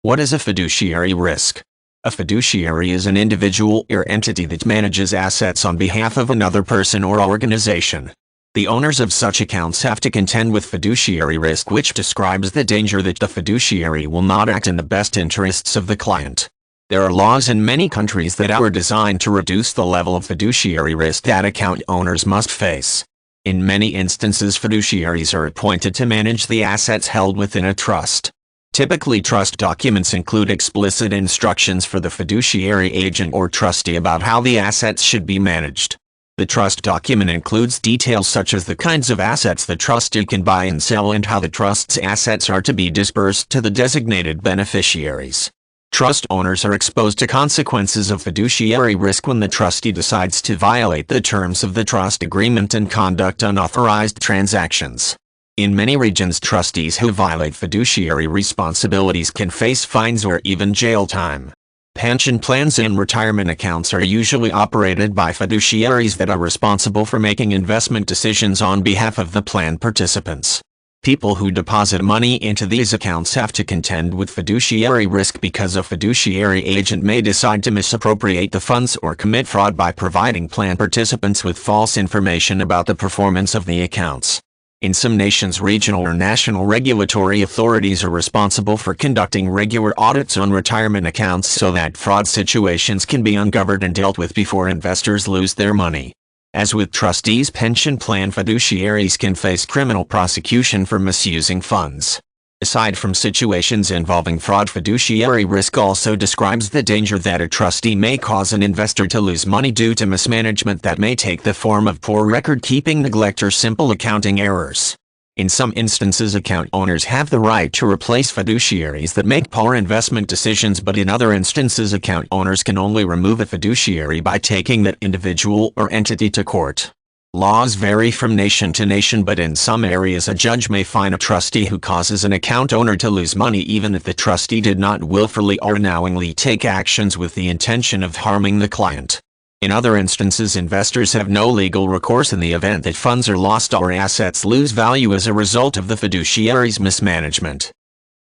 What is a fiduciary risk? A fiduciary is an individual or entity that manages assets on behalf of another person or organization. The owners of such accounts have to contend with fiduciary risk, which describes the danger that the fiduciary will not act in the best interests of the client. There are laws in many countries that are designed to reduce the level of fiduciary risk that account owners must face. In many instances, fiduciaries are appointed to manage the assets held within a trust. Typically, trust documents include explicit instructions for the fiduciary agent or trustee about how the assets should be managed. The trust document includes details such as the kinds of assets the trustee can buy and sell and how the trust's assets are to be dispersed to the designated beneficiaries. Trust owners are exposed to consequences of fiduciary risk when the trustee decides to violate the terms of the trust agreement and conduct unauthorized transactions. In many regions, trustees who violate fiduciary responsibilities can face fines or even jail time. Pension plans and retirement accounts are usually operated by fiduciaries that are responsible for making investment decisions on behalf of the plan participants. People who deposit money into these accounts have to contend with fiduciary risk because a fiduciary agent may decide to misappropriate the funds or commit fraud by providing plan participants with false information about the performance of the accounts. In some nations, regional or national regulatory authorities are responsible for conducting regular audits on retirement accounts so that fraud situations can be uncovered and dealt with before investors lose their money. As with trustees, pension plan fiduciaries can face criminal prosecution for misusing funds. Aside from situations involving fraud, fiduciary risk also describes the danger that a trustee may cause an investor to lose money due to mismanagement that may take the form of poor record-keeping, neglect, or simple accounting errors. In some instances, account owners have the right to replace fiduciaries that make poor investment decisions, but in other instances, account owners can only remove a fiduciary by taking that individual or entity to court. Laws vary from nation to nation, but in some areas a judge may fine a trustee who causes an account owner to lose money even if the trustee did not willfully or knowingly take actions with the intention of harming the client. In other instances, investors have no legal recourse in the event that funds are lost or assets lose value as a result of the fiduciary's mismanagement.